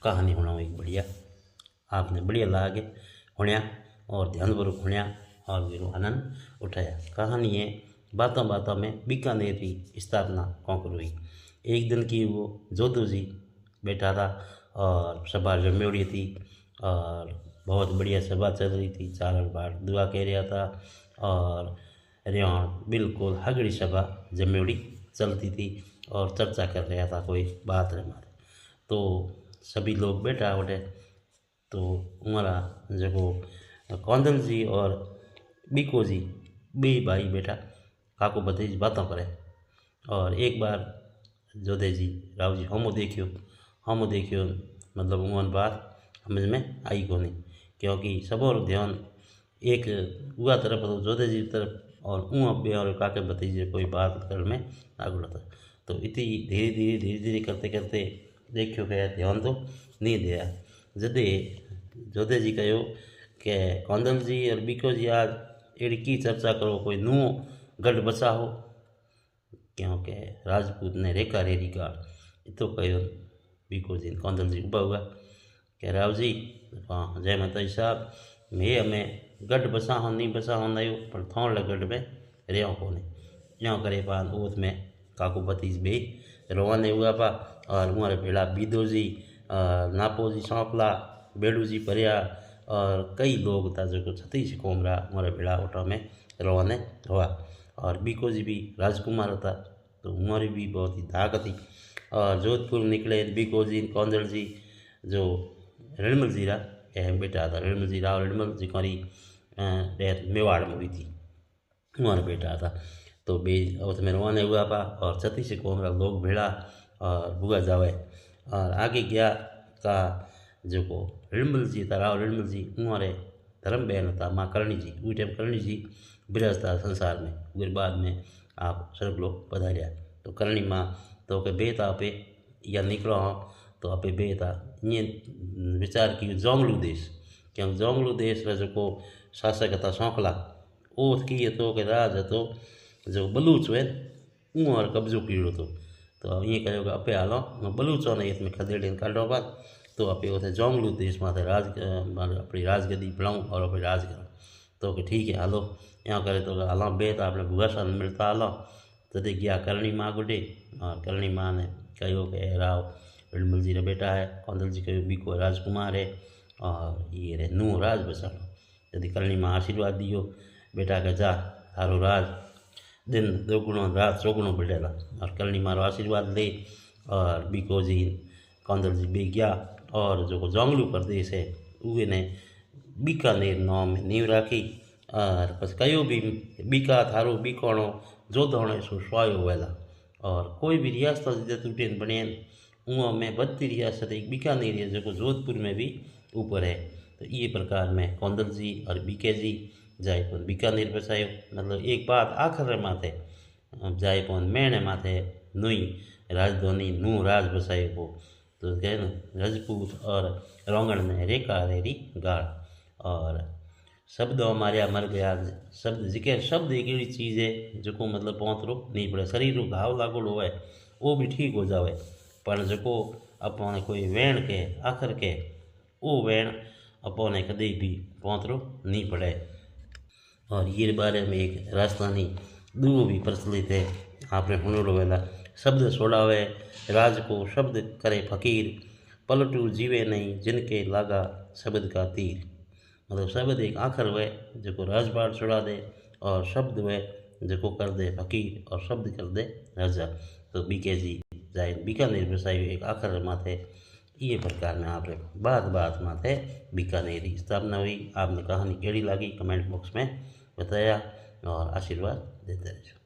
कहानी होना एक बढ़िया, आपने बढ़िया लागे होण्या और ध्यानपूर्वक होण्या और वीरो आनंद उठाया। कहानी है बातों बातों में बीकानेर की स्थापना कौन हुई। एक दिन की वो जोधू जी बैठा था और सभा जमेड़ी थी और बहुत बढ़िया सभा चल रही थी। चारण बार दुआ कह रहा था और रेवण बिल्कुल हगड़ी सभा जमेड़ी चलती थी और चर्चा कर रहा था कोई बात रे मारे। तो सभी लोग बैठा उठे तो हमारा जो कौंदल जी और बीको जी बे भाई बैठा काको भतीज बातों करे। और एक बार जोधे जी राव जी हमो देखियो मतलब उन बात समझ में आई कोनी, क्योंकि सबो ध्यान एक हुआ तरफ तो जोधे जी तरफ और बे और काके भतीजे कोई बात कर में आगुड़ा था। तो इतनी धीरे धीरे करते करते देखियो कि ध्यान तो नहीं दिया। जदे जोधे जी कहो कि कौंदल जी और बीको जी आज एड़ी की चर्चा करो कोई नुओ गढ़ बसाओ, क्योंकि राजपूत ने रेखा रेरी का तो कहो। बीको जी कौंदल जी उबा हुआ कि राव जी हाँ जय माता साहब मैं हमें गढ़ बसा हो नहीं बसा हो नहीं पर थोड़ा गढ़ में रेहो को नहीं ज्यों करे पान ओत में काकू भतीज बे रवाने हुआ पा और हमारे भेड़ा बीदो जी नापो जी सौंपला बेड़ू जी परिया और कई लोग था जो छत्तीस कोमरा हमारे भेड़ा ओटो में रवाने हुआ। और बीको जी भी राजकुमार था तो हमारी भी बहुत ही धाक थी। और जोधपुर निकले बीको जी कौंदल जी जो रणमल जी रहा बेटा था। रणमल जी रहा और रणमल जी कौरी डेथ मेवाड़ में हुई थी हमारा बेटा था। तो बे उसमें रवाना हुआ पा और छत्तीस कोमरा लोग भेड़ा और बुआ जावे और आगे गया का जो को रणमल जी था राव रणमल जी उमारे धर्म बहन था माँ करणी जी उस टाइम करणी जी बिराज था संसार में। फिर बाद में आप सर्व लोग पधारिया तो करणी माँ तो के बे था पे या निकलो हाँ तो आपे बे था ये विचार की जोंगलू देश क्यों जोंगलू देश रा जो शासक था सौंकला ओ की तो के राज तो जो बलूच है और कब्जो कीड़ो तो ये कहो कि अपे हालो बलूचों ने इसमें खदेड़ काढ़ो बात तो अपे उसे जोंगलू देश माथे राज अपनी राजगद्दी बनाऊँ और अपने राज करूँ। तो कि ठीक है हालो यहाँ करे तो हालो बे तो अपने भुआ सन मिलता हालो तदे गया करणी माँ गुडे और करणी माँ ने कहो कि राव रणमल जी रा बेटा है कौंदल जी कहो बीको राजकुमार है और ये रे नू राज बसाड़ो। यदि करणी माँ आशीर्वाद दियो बेटा के जा थारो राज दिन दोगुणो रात चौगुणो बढ़ेला। और करणी मारो आशीर्वाद ले और बीको जी कौंदल जी बे गया और जो जोंगलू प्रदेश है उहे ने बीकानेर नाम में नींव राखी और बस कयो भी बीका थारो बीकोणो जोधोणे सो स्वायो वेला। और कोई भी रियासत टूटे बने में बढ़ती रियासत एक बीकानेर है जो जोधपुर में भी ऊपर है। तो ये प्रकार में कौंदल जी और बीके जी जायपुर बीकानेर बसायो मतलब एक बात आखिर माथे जायपुर मेणे माथे नुई राजधानी नू राज बसायो हो। तो कहे न राजपूत और रोंगण ने रेखा रेरी गाड़ और शब्द मारिया मर गया शब्द जिके शब्द एक एड़ी चीज़ है जो मतलब पहुँचरो नहीं पड़े शरीर को घाव लागोड़ो है वो भी ठीक हो जावे पर जो अपने कोई वेण के आखिर के वो वेण अपने कभी भी पहुँचरो नहीं पड़े। और ये बारे में एक राजस्थानी दुओ भी प्रचलित है आपने हुनरो वेला शब्द छोड़ावे राज को शब्द करे फकीर पलटू जीवे नहीं जिनके लागा शब्द का तीर। मतलब शब्द एक आखिर वे जो राजपाट छुड़ा दे और शब्द वे जो कर दे फकीर और शब्द कर दे राजा। तो बीके जी जाए बीकानेर बसाई एक आखिर माथे ये प्रकार में आपने बात बात माथे बीकानेर की स्थापना हुई। आपने कहानी केड़ी लगी कमेंट बॉक्स में बताया और आशीर्वाद देते रहो।